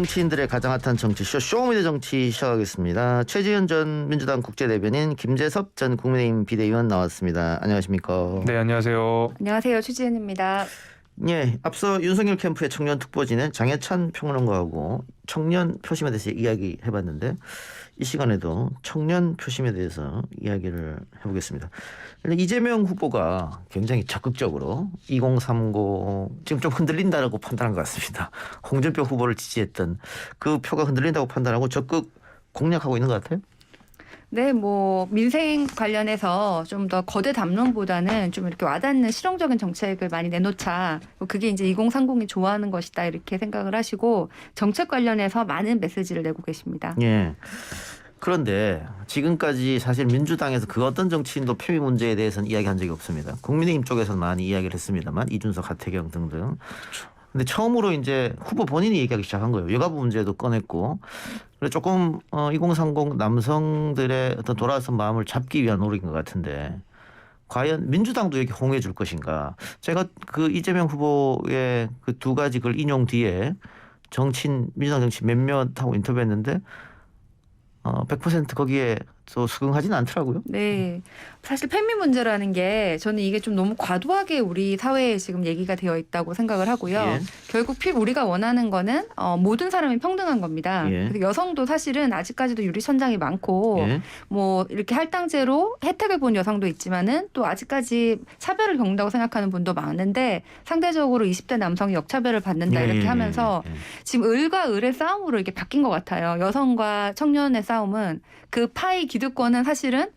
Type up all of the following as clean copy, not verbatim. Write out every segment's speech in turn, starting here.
정치인들의 가장 핫한 정치쇼 쇼미더 정치 시작하겠습니다. 최지은 전 민주당 국제대변인, 김재섭 전 국민의힘 비대위원 나왔습니다. 안녕하십니까? 네, 안녕하세요. 안녕하세요. 최지은입니다. 예, 앞서 윤석열 캠프의 청년 특보지는 장해찬 평론가하고 청년 표심에 대해서 이야기해봤는데 이 시간에도 청년 표심에 대해서 이야기를 해보겠습니다. 이재명 후보가 굉장히 적극적으로 2030 지금 좀 흔들린다라고 판단한 것 같습니다. 홍준표 후보를 지지했던 그 표가 흔들린다고 판단하고 적극 공략하고 있는 것 같아요. 네, 민생 관련해서 좀 더 거대 담론보다는 좀 이렇게 와닿는 실용적인 정책을 많이 내놓자. 그게 이제 2030이 좋아하는 것이다 이렇게 생각을 하시고 정책 관련해서 많은 메시지를 내고 계십니다. 예. 그런데 지금까지 사실 민주당에서 그 어떤 정치인도 표의 문제에 대해서는 이야기한 적이 없습니다. 국민의힘 쪽에서는 많이 이야기를 했습니다만 이준석, 하태경 등등. 근데 처음으로 이제 후보 본인이 얘기하기 시작한 거예요. 여가부 문제도 꺼냈고. 그래서 조금 2030 남성들의 어떤 돌아선 마음을 잡기 위한 노력인 것 같은데 과연 민주당도 여기 호응해 줄 것인가. 제가 그 이재명 후보의 그 두 가지 글 인용 뒤에 민주당 정치인 몇몇하고 인터뷰했는데 100% 거기에 또 수긍하지는 않더라고요. 네. 사실 팬미 문제라는 게 저는 이게 좀 너무 과도하게 우리 사회에 지금 얘기가 되어 있다고 생각을 하고요. 예. 결국 우리가 원하는 거는 모든 사람이 평등한 겁니다. 예. 그래서 여성도 사실은 아직까지도 유리천장이 많고 예. 이렇게 할당제로 혜택을 본 여성도 있지만은 또 아직까지 차별을 겪는다고 생각하는 분도 많은데 상대적으로 20대 남성이 역차별을 받는다 이렇게 하면서 지금 을과 을의 싸움으로 이렇게 바뀐 것 같아요. 여성과 청년의 싸움은 그 파이 기득권은 사실은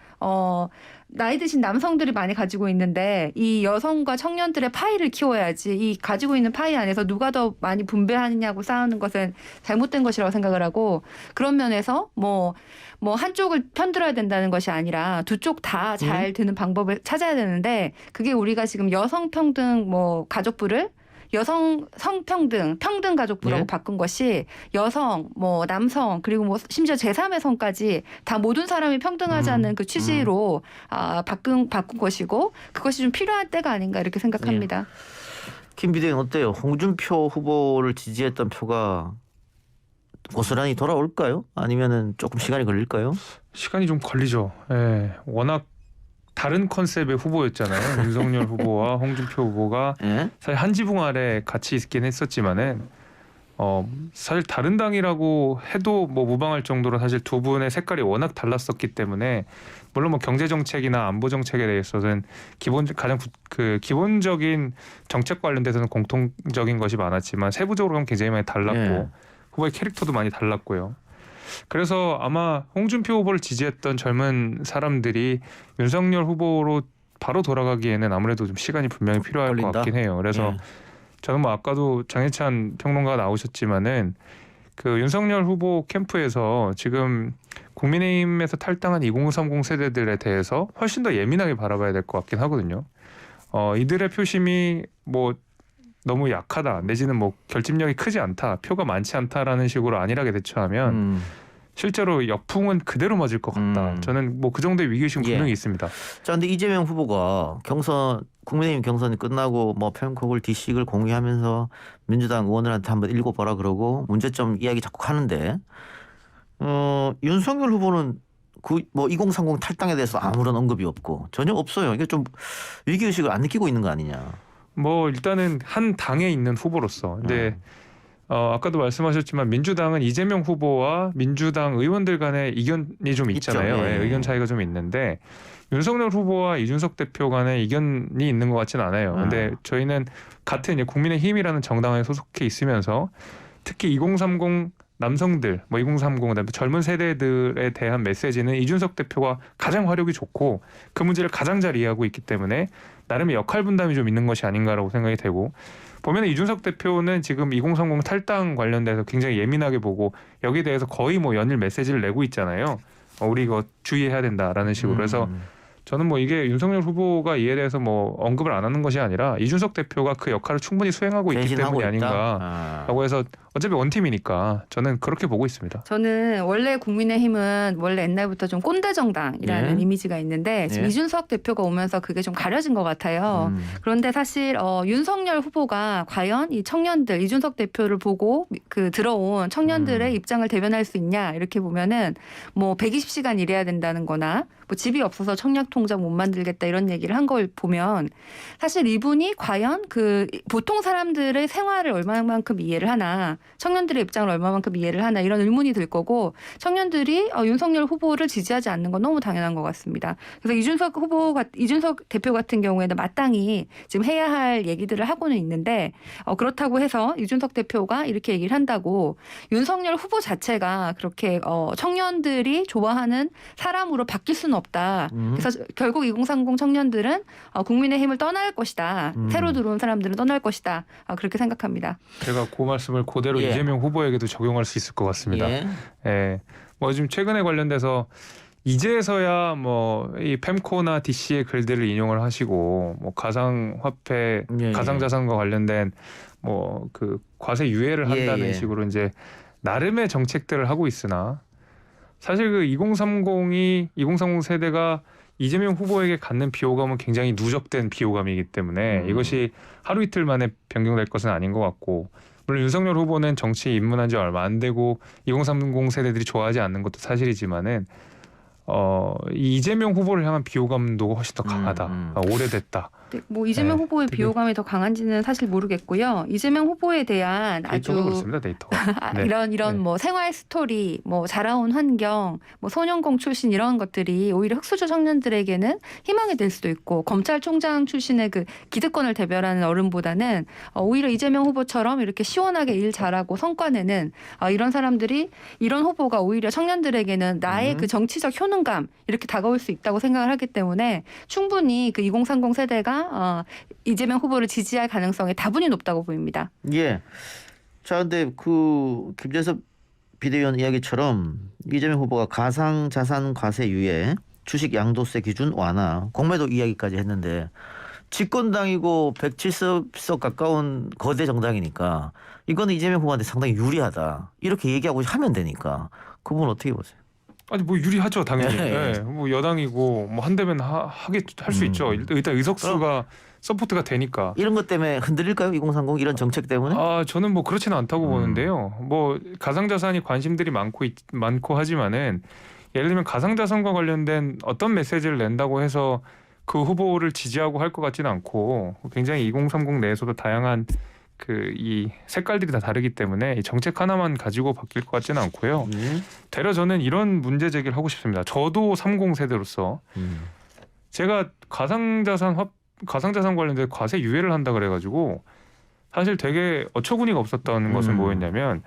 나이 드신 남성들이 많이 가지고 있는데 이 여성과 청년들의 파이를 키워야지 이 가지고 있는 파이 안에서 누가 더 많이 분배하느냐고 싸우는 것은 잘못된 것이라고 생각을 하고 그런 면에서 한쪽을 편들어야 된다는 것이 아니라 두 쪽 다 잘 되는 방법을 찾아야 되는데 그게 우리가 지금 여성 평등 가족부를 여성 성평등, 평등 가족부라고 예. 바꾼 것이 여성, 남성 그리고 심지어 제3의 성까지 다 모든 사람이 평등하자는 그 취지로 바꾼 것이고 그것이 좀 필요한 때가 아닌가 이렇게 생각합니다. 예. 김 비대위원 어때요? 홍준표 후보를 지지했던 표가 고스란히 돌아올까요? 아니면은 조금 시간이 걸릴까요? 시간이 좀 걸리죠. 예, 워낙 다른 컨셉의 후보였잖아요. 윤석열 후보와 홍준표 후보가 예? 사실 한 지붕 아래 같이 있긴 했었지만은 사실 다른 당이라고 해도 무방할 정도로 사실 두 분의 색깔이 워낙 달랐었기 때문에 물론 경제 정책이나 안보 정책에 대해서는 기본적인 정책 관련돼서는 공통적인 것이 많았지만 세부적으로는 굉장히 많이 달랐고 예. 후보의 캐릭터도 많이 달랐고요. 그래서 아마 홍준표 후보를 지지했던 젊은 사람들이 윤석열 후보로 바로 돌아가기에는 아무래도 좀 시간이 분명히 필요할 걸린다? 것 같긴 해요. 그래서 예. 저는 아까도 장해찬 평론가가 나오셨지만은 그 윤석열 후보 캠프에서 지금 국민의힘에서 탈당한 2030 세대들에 대해서 훨씬 더 예민하게 바라봐야 될 것 같긴 하거든요. 이들의 표심이 너무 약하다 내지는 결집력이 크지 않다, 표가 많지 않다라는 식으로 안일하게 대처하면 실제로 역풍은 그대로 맞을 것 같다. 저는 그 정도의 위기의식은 예. 분명히 있습니다. 자, 근데 이재명 후보가 국민의힘 경선이 끝나고 편곡을 DC를 공개하면서 민주당 의원들한테 한번 읽어보라 그러고 문제점 이야기 자꾸 하는데 윤석열 후보는 2030 탈당에 대해서 아무런 언급이 없고 전혀 없어요. 이게 좀 위기의식을 안 느끼고 있는 거 아니냐. 일단은 한 당에 있는 후보로서 근데 아까도 말씀하셨지만 민주당은 이재명 후보와 민주당 의원들 간의 이견이 좀 있잖아요. 있죠. 예. 의견 차이가 좀 있는데 윤석열 후보와 이준석 대표 간의 이견이 있는 것 같지는 않아요. 근데 저희는 같은 국민의힘이라는 정당에 소속해 있으면서 특히 2030 남성들, 2030 그다음에 젊은 세대들에 대한 메시지는 이준석 대표가 가장 화력이 좋고 그 문제를 가장 잘 이해하고 있기 때문에 나름의 역할 분담이 좀 있는 것이 아닌가라고 생각이 되고 보면 이준석 대표는 지금 2030 탈당 관련돼서 굉장히 예민하게 보고 여기에 대해서 거의 연일 메시지를 내고 있잖아요. 우리 이거 주의해야 된다라는 식으로. 그래서 저는 뭐 이게 윤석열 후보가 이에 대해서 뭐 언급을 안 하는 것이 아니라 이준석 대표가 그 역할을 충분히 수행하고 있기 대신하고 때문이 있다? 아닌가라고 해서 어차피 원팀이니까 저는 그렇게 보고 있습니다. 저는 원래 국민의힘은 원래 옛날부터 좀 꼰대 정당이라는 예. 이미지가 있는데 지금 예. 이준석 대표가 오면서 그게 좀 가려진 것 같아요. 그런데 사실 윤석열 후보가 과연 이 청년들 이준석 대표를 보고 그 들어온 청년들의 입장을 대변할 수 있냐 이렇게 보면은 뭐 120시간 일해야 된다는 거나 뭐 집이 없어서 청약 통장 못 만들겠다 이런 얘기를 한 걸 보면 사실 이분이 과연 그 보통 사람들의 생활을 얼마만큼 이해를 하나 청년들의 입장을 얼마만큼 이해를 하나 이런 의문이 들 거고 청년들이 윤석열 후보를 지지하지 않는 건 너무 당연한 것 같습니다. 그래서 이준석 대표 같은 경우에는 마땅히 지금 해야 할 얘기들을 하고는 있는데 그렇다고 해서 이준석 대표가 이렇게 얘기를 한다고 윤석열 후보 자체가 그렇게 청년들이 좋아하는 사람으로 바뀔 수는 없다. 그래서 결국 2030 청년들은 국민의힘을 떠날 것이다. 새로 들어온 사람들은 떠날 것이다. 그렇게 생각합니다. 제가 그 말씀을 그대로 예. 이재명 후보에게도 적용할 수 있을 것 같습니다. 예. 예. 뭐 지금 최근에 관련돼서 이제서야 뭐 이 펜코나 DC의 글들을 인용을 하시고 뭐 가상화폐, 예, 가상자산과 관련된 뭐 그 과세 유예를 한다는 예. 식으로 이제 나름의 정책들을 하고 있으나 사실 그 2030 세대가 이재명 후보에게 갖는 비호감은 굉장히 누적된 비호감이기 때문에 이것이 하루 이틀 만에 변경될 것은 아닌 것 같고 물론 윤석열 후보는 정치에 입문한 지 얼마 안 되고 2030 세대들이 좋아하지 않는 것도 사실이지만은 이 이재명 후보를 향한 비호감도 훨씬 더 강하다. 오래됐다. 뭐 이재명 네, 후보의 되게- 비호감이 더 강한지는 사실 모르겠고요. 이재명 후보에 대한 데이터가 아주 그렇습니다. 데이터가. 네. 이런 네. 뭐 생활 스토리, 뭐 자라온 환경, 뭐 소년공 출신 이런 것들이 오히려 흑수저 청년들에게는 희망이 될 수도 있고 검찰총장 출신의 그 기득권을 대변하는 어른보다는 오히려 이재명 후보처럼 이렇게 시원하게 일 잘하고 성과 내는 이런 사람들이 이런 후보가 오히려 청년들에게는 나의 그 정치적 효능감 이렇게 다가올 수 있다고 생각을 하기 때문에 충분히 그 2030 세대가 이재명 후보를 지지할 가능성이 다분히 높다고 보입니다. 예. 자, 근데 그 김재섭 비대위원 이야기처럼 이재명 후보가 가상자산 과세 유예, 주식 양도세 기준 완화, 공매도 이야기까지 했는데 집권당이고 170석 가까운 거대 정당이니까 이거는 이재명 후보한테 상당히 유리하다. 이렇게 얘기하고 하면 되니까 그 부분 어떻게 보세요? 아니 뭐 유리하죠 당연히. 예. 예. 뭐 여당이고 뭐 한 대면 하게 할 수 있죠. 일단 의석수가 서포트가 되니까. 이런 것 때문에 흔들릴까요? 2030 이런 정책 때문에? 저는 뭐 그렇지는 않다고 보는데요. 뭐 가상자산이 관심들이 많고 하지만은 예를 들면 가상자산과 관련된 어떤 메시지를 낸다고 해서 그 후보를 지지하고 할 것 같지는 않고 굉장히 2030 내에서도 다양한 그 이 색깔들이 다 다르기 때문에 이 정책 하나만 가지고 바뀔 것 같지는 않고요. 되려 저는 이런 문제 제기를 하고 싶습니다. 저도 30 세대로서 제가 가상자산 관련된 과세 유예를 한다 그래가지고 사실 되게 어처구니가 없었던 것은 뭐였냐면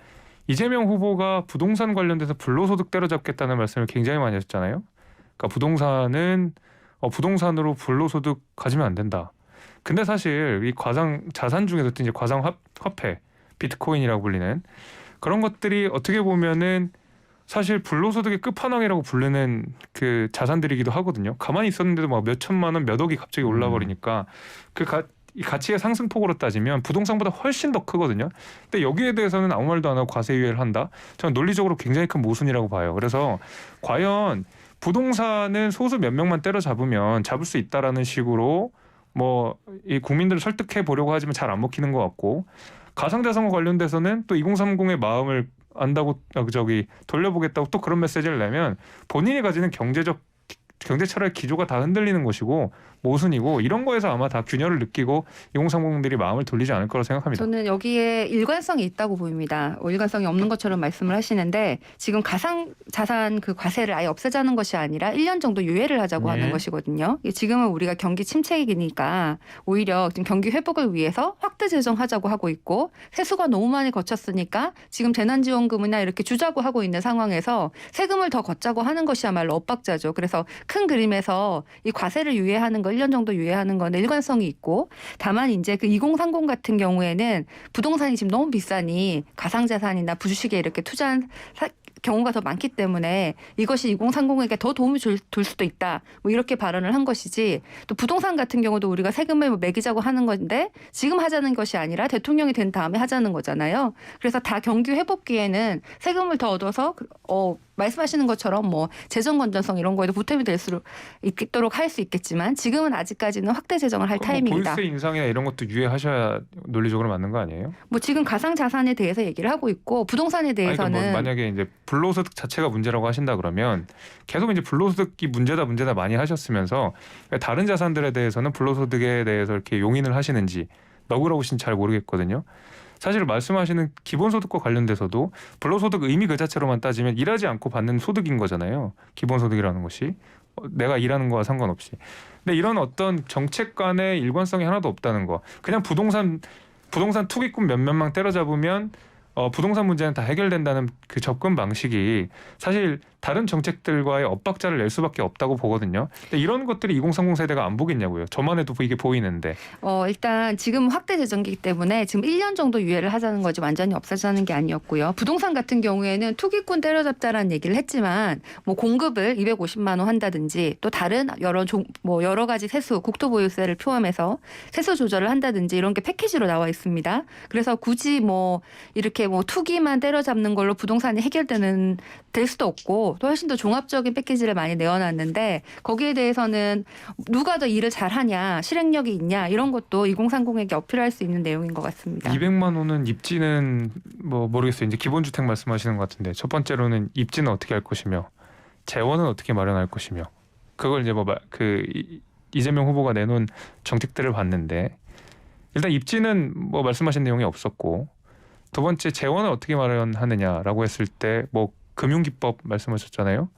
이재명 후보가 부동산 관련돼서 불로소득 때려잡겠다는 말씀을 굉장히 많이 하셨잖아요. 그러니까 부동산으로 불로소득 가지면 안 된다. 근데 사실 이 가상자산 중에서도 이제 가상화폐, 비트코인이라고 불리는 그런 것들이 어떻게 보면은 사실 불로소득의 끝판왕이라고 부르는 그 자산들이기도 하거든요. 가만히 있었는데도 막 몇 천만 원, 몇 억이 갑자기 올라버리니까 이 가치의 상승폭으로 따지면 부동산보다 훨씬 더 크거든요. 근데 여기에 대해서는 아무 말도 안 하고 과세 유예를 한다. 저는 논리적으로 굉장히 큰 모순이라고 봐요. 그래서 과연 부동산은 소수 몇 명만 때려잡으면 잡을 수 있다라는 식으로 뭐 이 국민들을 설득해 보려고 하지만 잘 안 먹히는 것 같고 가상자산과 관련돼서는 또 2030의 마음을 안다고 돌려보겠다고 또 그런 메시지를 내면 본인이 가지는 경제 철학 기조가 다 흔들리는 것이고 모순이고 이런 거에서 아마 다 균열을 느끼고 2030들이 마음을 돌리지 않을 거라고 생각합니다. 저는 여기에 일관성이 있다고 보입니다. 일관성이 없는 것처럼 말씀을 하시는데 지금 가상자산 그 과세를 아예 없애자는 것이 아니라 1년 정도 유예를 하자고 하는 것이거든요. 지금은 우리가 경기 침체기니까 오히려 지금 경기 회복을 위해서 확대 재정하자고 하고 있고 세수가 너무 많이 거쳤으니까 지금 재난지원금이나 이렇게 주자고 하고 있는 상황에서 세금을 더 걷자고 하는 것이야말로 엇박자죠. 그래서 큰 그림에서 이 과세를 유예하는 거 1년 정도 유예하는 건 일관성이 있고 다만 이제 그 2030 같은 경우에는 부동산이 지금 너무 비싸니 가상자산이나 부주식에 이렇게 투자한 경우가 더 많기 때문에 이것이 2030에게 더 도움이 줄 수도 있다. 뭐 이렇게 발언을 한 것이지 또 부동산 같은 경우도 우리가 세금을 뭐 매기자고 하는 건데 지금 하자는 것이 아니라 대통령이 된 다음에 하자는 거잖아요. 그래서 다 경기 회복기에는 세금을 더 얻어서 말씀하시는 것처럼 뭐 재정 건전성 이런 거에도 보탬이 될 수 있도록 할 수 있겠지만 지금은 아직까지는 확대 재정을 할 타이밍이다. 보유세 인상이나 이런 것도 유예하셔야 논리적으로 맞는 거 아니에요? 뭐 지금 가상 자산에 대해서 얘기를 하고 있고 부동산에 대해서는 그러니까 뭐 만약에 이제 불로소득 자체가 문제라고 하신다 그러면 계속 이제 불로소득이 문제다 많이 하셨으면서 다른 자산들에 대해서는 불로소득에 대해서 이렇게 용인을 하시는지 너그러우신지 잘 모르겠거든요. 사실 말씀하시는 기본소득과 관련돼서도 불로소득 의미 그 자체로만 따지면 일하지 않고 받는 소득인 거잖아요. 기본소득이라는 것이 내가 일하는 거와 상관없이. 근데 이런 어떤 정책 간의 일관성이 하나도 없다는 거. 그냥 부동산 투기꾼 몇몇만 때려잡으면 부동산 문제는 다 해결된다는 그 접근 방식이 사실 다른 정책들과의 엇박자를 낼 수밖에 없다고 보거든요. 근데 이런 것들이 2030 세대가 안 보겠냐고요. 저만 해도 이게 보이는데. 일단 지금 확대 재정기이기 때문에 지금 1년 정도 유예를 하자는 거지 완전히 없애자는 게 아니었고요. 부동산 같은 경우에는 투기꾼 때려잡자라는 얘기를 했지만 뭐 공급을 250만 원 한다든지 또 다른 여러 가지 세수, 국토보유세를 포함해서 세수 조절을 한다든지 이런 게 패키지로 나와 있습니다. 그래서 굳이 뭐 이렇게 뭐 투기만 때려잡는 걸로 부동산이 될 수도 없고 또 훨씬 더 종합적인 패키지를 많이 내어놨는데 거기에 대해서는 누가 더 일을 잘하냐 실행력이 있냐 이런 것도 2030에게 어필할 수 있는 내용인 것 같습니다. 200만 원은 입지는 뭐 모르겠어요. 이제 기본주택 말씀하시는 것 같은데 첫 번째로는 입지는 어떻게 할 것이며 재원은 어떻게 마련할 것이며 그걸 이제 이재명 후보가 내놓은 정책들을 봤는데 일단 입지는 뭐 말씀하신 내용이 없었고 두 번째 재원을 어떻게 마련하느냐라고 했을 때 뭐 금융기법 말씀하셨잖아요.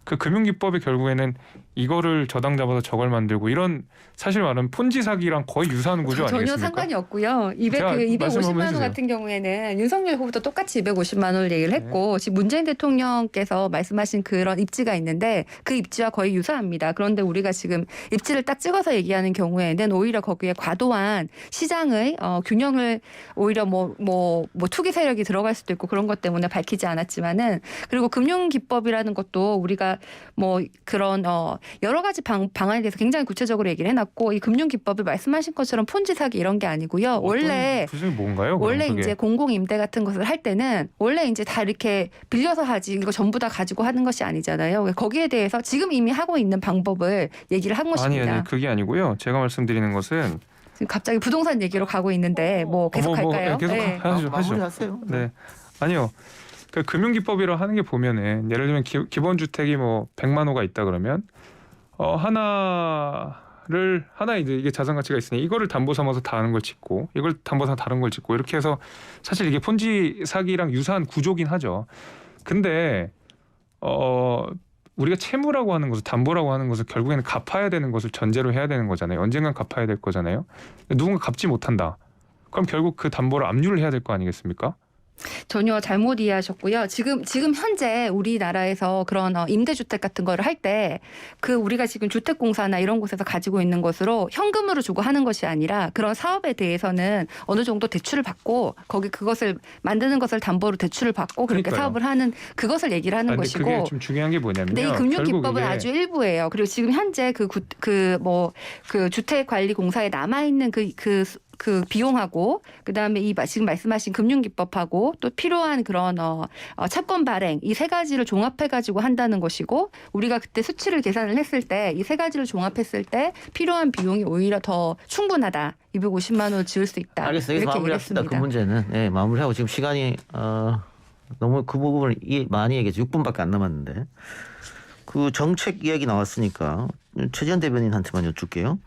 그 금융기법이 결국에는 이거를 저당 잡아서 저걸 만들고 이런 사실 말하면 폰지 사기랑 거의 유사한 구조 전혀 아니겠습니까? 상관이 없고요. 제가 말씀 한번 250만 원 해주세요. 같은 경우에는 윤석열 후보도 똑같이 250만 원을 얘기를 했고 지금 문재인 대통령께서 말씀하신 그런 입지가 있는데 그 입지와 거의 유사합니다. 그런데 우리가 지금 입지를 딱 찍어서 얘기하는 경우에는 오히려 거기에 과도한 시장의 균형을 오히려 뭐 투기 세력이 들어갈 수도 있고 그런 것 때문에 밝히지 않았지만은 그리고 금융기법이라는 것도 우리가 뭐 그런 여러 가지 방안에 대해서 굉장히 구체적으로 얘기를 해놨고 이 금융기법을 말씀하신 것처럼 폰지 사기 이런 게 아니고요. 원래 구성이 뭔가요? 원래 이제 공공임대 같은 것을 할 때는 원래 이제 다 이렇게 빌려서 하지 이거 전부 다 가지고 하는 것이 아니잖아요. 거기에 대해서 지금 이미 하고 있는 방법을 얘기를 한 것입니다. 아니 그게 아니고요. 제가 말씀드리는 것은 지금 갑자기 부동산 얘기로 가고 있는데 뭐 계속 갈까요? 계속 네. 하죠. 마무리하세요. 네. 아니요. 그 금융기법이라 하는 게 보면은 예를 들면 기본주택이 뭐 100만 호가 있다 그러면 하나 이제 이게 자산 가치가 있으니 이거를 담보 삼아서 다른 걸 짓고 이걸 담보 삼아서 다른 걸 짓고 이렇게 해서 사실 이게 폰지 사기랑 유사한 구조긴 하죠. 근데 우리가 채무라고 하는 것을 담보라고 하는 것을 결국에는 갚아야 되는 것을 전제로 해야 되는 거잖아요. 언젠간 갚아야 될 거잖아요. 누군가 갚지 못한다. 그럼 결국 그 담보를 압류를 해야 될 거 아니겠습니까? 전혀 잘못 이해하셨고요. 지금 현재 우리나라에서 그런 임대주택 같은 거를 할 때 우리가 지금 주택공사나 이런 곳에서 가지고 있는 것으로 현금으로 주고 하는 것이 아니라 그런 사업에 대해서는 어느 정도 대출을 받고 그것을 만드는 것을 담보로 대출을 받고 그렇게 그러니까요. 사업을 하는 그것을 얘기를 하는 것이고. 그게 좀 중요한 게 뭐냐면요. 근데 이 금융기법은 아주 일부예요. 그리고 지금 현재 그 주택관리공사에 남아 있는 그 비용하고 그다음에 지금 말씀하신 금융기법하고 또 필요한 그런 채권 발행 이 세 가지를 종합해 가지고 한다는 것이고 우리가 그때 수치를 계산을 했을 때 이 세 가지를 종합했을 때 필요한 비용이 오히려 더 충분하다. 250만 원을 지을 수 있다. 알겠어요. 이렇게 마무리합시다. 얘기했습니다. 그 문제는 마무리하고 지금 시간이 너무 그 부분을 많이 얘기해서 6분밖에 안 남았는데 그 정책 이야기 나왔으니까 최지현 대변인한테만 여쭐게요.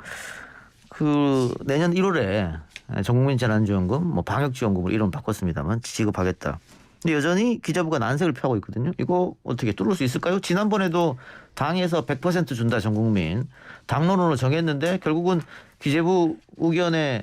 내년 1월에 전국민 재난지원금, 방역지원금을 이름 바꿨습니다만 지급하겠다. 근데 여전히 기재부가 난색을 펴고 있거든요. 이거 어떻게 뚫을 수 있을까요? 지난번에도 당에서 100% 준다 전국민 당론으로 정했는데 결국은 기재부 의견에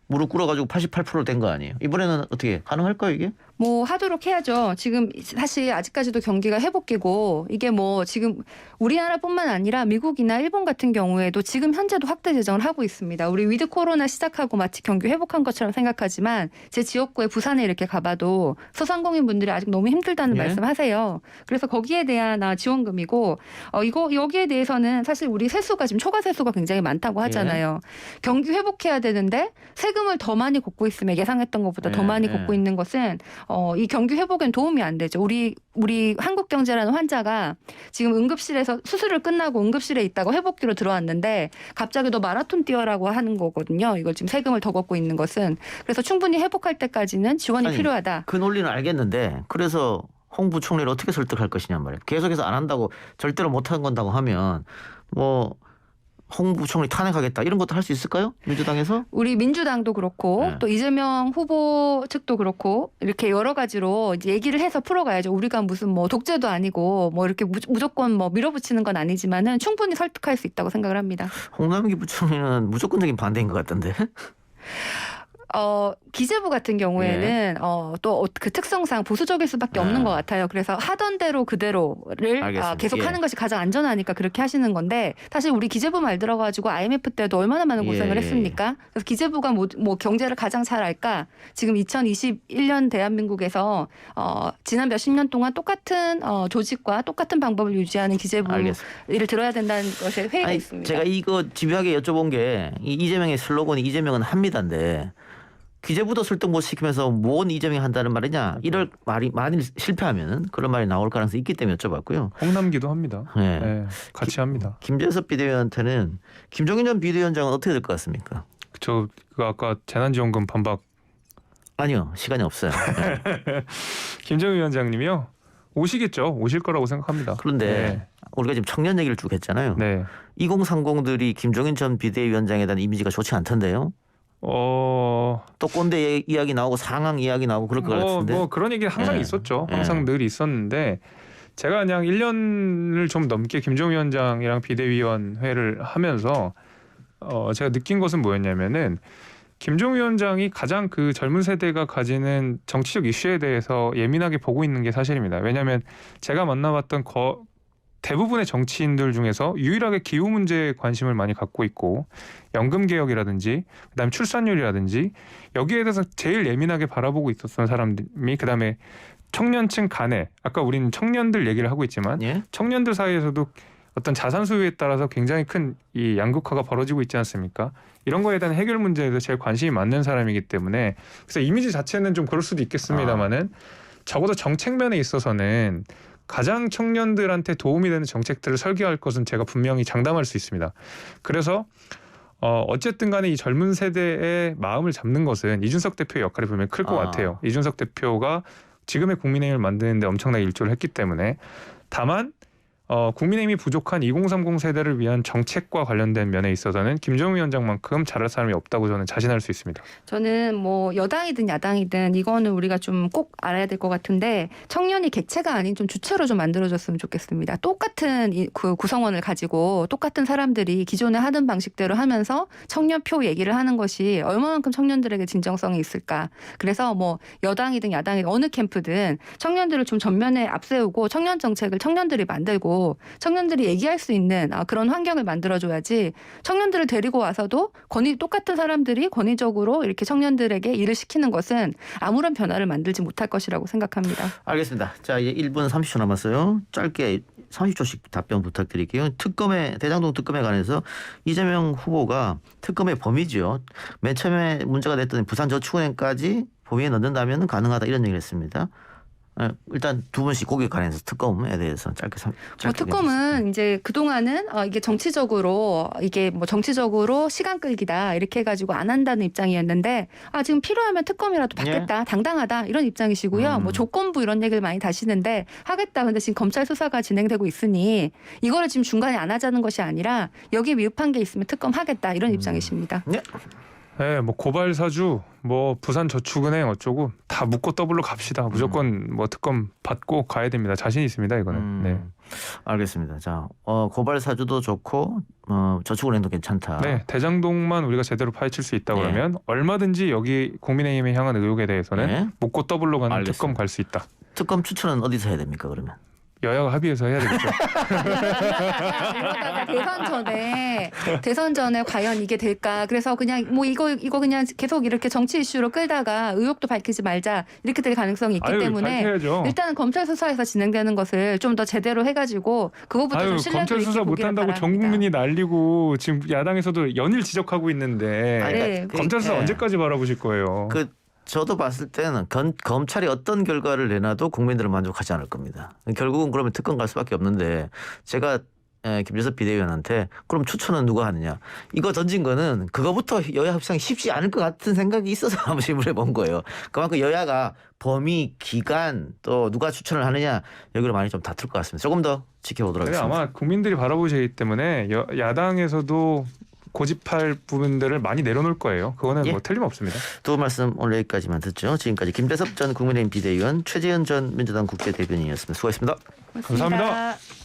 무릎 꿇어가지고 88% 된 거 아니에요? 이번에는 어떻게 가능할까요 이게? 뭐 하도록 해야죠. 지금 사실 아직까지도 경기가 회복기고 이게 뭐 지금 우리나라뿐만 아니라 미국이나 일본 같은 경우에도 지금 현재도 확대 재정을 하고 있습니다. 우리 위드 코로나 시작하고 마치 경기 회복한 것처럼 생각하지만 제 지역구에 부산에 이렇게 가봐도 소상공인 분들이 아직 너무 힘들다는 예. 말씀하세요. 그래서 거기에 대한 지원금이고 이거 여기에 대해서는 사실 우리 세수가 지금 초과 세수가 굉장히 많다고 하잖아요. 경기 회복해야 되는데 세금을 더 많이 걷고 있으면 예상했던 것보다 더 예, 많이 예. 걷고 있는 것은 이 경기 회복엔 도움이 안 되죠. 우리 한국경제라는 환자가 지금 응급실에서 수술을 끝나고 응급실에 있다가 회복기로 들어왔는데 갑자기 너 마라톤 뛰어라고 하는 거거든요. 이걸 지금 세금을 더 걷고 있는 것은. 그래서 충분히 회복할 때까지는 지원이 아니, 필요하다. 그 논리는 알겠는데 그래서 홍 부총리를 어떻게 설득할 것이냐 말이에요. 계속해서 안 한다고 절대로 못 한 건다고 하면 뭐 홍 부총리 탄핵하겠다 이런 것도 할 수 있을까요? 민주당에서? 우리 민주당도 그렇고 네. 또 이재명 후보 측도 그렇고 이렇게 여러 가지로 이제 얘기를 해서 풀어가야죠. 우리가 무슨 뭐 독재도 아니고 뭐 이렇게 무조건 뭐 밀어붙이는 건 아니지만은 충분히 설득할 수 있다고 생각을 합니다. 홍남기 부총리는 무조건적인 반대인 것 같던데. 기재부 같은 경우에는 또 그 특성상 보수적일 수밖에 없는 것 같아요. 그래서 하던 대로 그대로를 알겠습니다. 계속 예. 하는 것이 가장 안전하니까 그렇게 하시는 건데 사실 우리 기재부 말 들어가지고 IMF 때도 얼마나 많은 고생을 예. 했습니까? 그래서 기재부가 뭐 경제를 가장 잘 알까? 지금 2021년 대한민국에서 지난 몇십 년 동안 똑같은 조직과 똑같은 방법을 유지하는 기재부 알겠습니다. 일을 들어야 된다는 것에 회의가 아니, 있습니다. 제가 이거 집요하게 여쭤본 게 이재명의 슬로건이 이재명은 합니다인데 기재부도 설득 못 시키면서 뭔 이재명이 한다는 말이냐 이럴 말이 만일 실패하면 그런 말이 나올 가능성이 있기 때문에 여쭤봤고요. 홍남기도 합니다. 네. 네, 같이 합니다. 김재섭 비대위원한테는 김종인 전 비대위원장은 어떻게 될 것 같습니까? 저 그거 아까 재난지원금 반박 아니요. 시간이 없어요. 네. 김정일 위원장님이요. 오시겠죠. 오실 거라고 생각합니다. 그런데 우리가 지금 청년 얘기를 쭉 했잖아요. 네. 2030들이 김종인 전 비대위원장에 대한 이미지가 좋지 않던데요. 또 꼰대 이야기 나오고 상황 이야기 나오고 그럴 것 같은데. 뭐 그런 얘기 항상 예. 있었죠. 예. 항상 늘 있었는데 제가 그냥 1년을 좀 넘게 김종인 위원장이랑 비대위원회를 하면서 제가 느낀 것은 뭐였냐면은 김종인 위원장이 가장 그 젊은 세대가 가지는 정치적 이슈에 대해서 예민하게 보고 있는 게 사실입니다. 왜냐하면 제가 만나봤던 대부분의 정치인들 중에서 유일하게 기후 문제에 관심을 많이 갖고 있고 연금 개혁이라든지 그다음에 출산율이라든지 여기에 대해서 제일 예민하게 바라보고 있었던 사람이 그다음에 청년층 간에 아까 우리는 청년들 얘기를 하고 있지만 예? 청년들 사이에서도 어떤 자산 소유에 따라서 굉장히 큰 이 양극화가 벌어지고 있지 않습니까? 이런 거에 대한 해결 문제에 대해서 제일 관심이 많는 사람이기 때문에 그래서 이미지 자체는 좀 그럴 수도 있겠습니다만은 적어도 정책 면에 있어서는 가장 청년들한테 도움이 되는 정책들을 설계할 것은 제가 분명히 장담할 수 있습니다. 그래서 어쨌든 간에 이 젊은 세대의 마음을 잡는 것은 이준석 대표의 역할이 분명히 클 것 같아요. 이준석 대표가 지금의 국민의힘을 만드는 데 엄청나게 일조를 했기 때문에 다만 국민의힘이 부족한 2030 세대를 위한 정책과 관련된 면에 있어서는 김종인 위원장만큼 잘할 사람이 없다고 저는 자신할 수 있습니다. 저는 뭐 여당이든 야당이든 이거는 우리가 좀 꼭 알아야 될 것 같은데 청년이 객체가 아닌 좀 주체로 좀 만들어줬으면 좋겠습니다. 똑같은 그 구성원을 가지고 똑같은 사람들이 기존에 하던 방식대로 하면서 청년표 얘기를 하는 것이 얼마만큼 청년들에게 진정성이 있을까. 그래서 뭐 여당이든 야당이든 어느 캠프든 청년들을 좀 전면에 앞세우고 청년 정책을 청년들이 만들고 청년들이 얘기할 수 있는 그런 환경을 만들어줘야지 청년들을 데리고 와서도 똑같은 사람들이 권위적으로 이렇게 청년들에게 일을 시키는 것은 아무런 변화를 만들지 못할 것이라고 생각합니다. 알겠습니다. 자, 이제 1분 30초 남았어요. 짧게 30초씩 답변 부탁드릴게요. 대장동 특검에 관해서 이재명 후보가 특검의 범위죠. 맨 처음에 문제가 됐던 부산저축은행까지 범위에 넣는다면 가능하다 이런 얘기를 했습니다. 일단 두 분씩 거기에 관해서 특검에 대해서 짧게 특검은 이제 그동안은 이게 정치적으로 시간 끌기다 이렇게 해가지고 안 한다는 입장이었는데 지금 필요하면 특검이라도 받겠다 당당하다 이런 입장이시고요. 뭐 조건부 이런 얘기를 많이 다시는데 하겠다. 근데 지금 검찰 수사가 진행되고 있으니 이거를 지금 중간에 안 하자는 것이 아니라 여기에 미흡한 게 있으면 특검 하겠다 이런 입장이십니다. 네. 네, 뭐 고발 사주, 뭐 부산저축은행 어쩌고 다 묶고 더블로 갑시다. 무조건 뭐 특검 받고 가야 됩니다. 자신 있습니다. 이거는. 네. 알겠습니다. 자, 고발 사주도 좋고 저축은행도 괜찮다. 네, 대장동만 우리가 제대로 파헤칠 수 있다 그러면 얼마든지 여기 국민의힘에 향한 의혹에 대해서는 묶고 더블로 가는 알겠습니다. 특검 갈 수 있다. 특검 추천은 어디서 해야 됩니까 그러면? 여야가 합의해서 해야 되겠죠. 이러다가 대선 전에 과연 이게 될까? 그래서 그냥 뭐 이거 그냥 계속 이렇게 정치 이슈로 끌다가 의혹도 밝히지 말자 이렇게 될 가능성이 있기 때문에 밝혀야죠. 일단은 검찰 수사에서 진행되는 것을 좀 더 제대로 해가지고 그거부터 좀 신뢰도 검찰 있게 수사 보기를 못한다고 바랍니다. 전 국민이 난리고 지금 야당에서도 연일 지적하고 있는데 네. 검찰 수사 언제까지 바라보실 거예요? 저도 봤을 때는 검찰이 어떤 결과를 내놔도 국민들은 만족하지 않을 겁니다. 결국은 그러면 특검 갈 수밖에 없는데 제가 김재섭 비대위원한테 그럼 추천은 누가 하느냐 이거 던진 거는 그거부터 여야 협상이 쉽지 않을 것 같은 생각이 있어서 한번 질문해 본 거예요. 그만큼 여야가 범위, 기간 또 누가 추천을 하느냐 여기로 많이 좀 다툴 것 같습니다. 조금 더 지켜보도록 근데 하겠습니다. 아마 국민들이 바라보시기 때문에 야당에서도 고집할 부분들을 많이 내려놓을 거예요. 그거는 뭐 틀림없습니다. 두 말씀 오늘 여기까지만 듣죠. 지금까지 김재섭 전 국민의힘 비대위원, 최재현 전 민주당 국회대변인이었습니다. 수고하셨습니다. 고맙습니다. 감사합니다.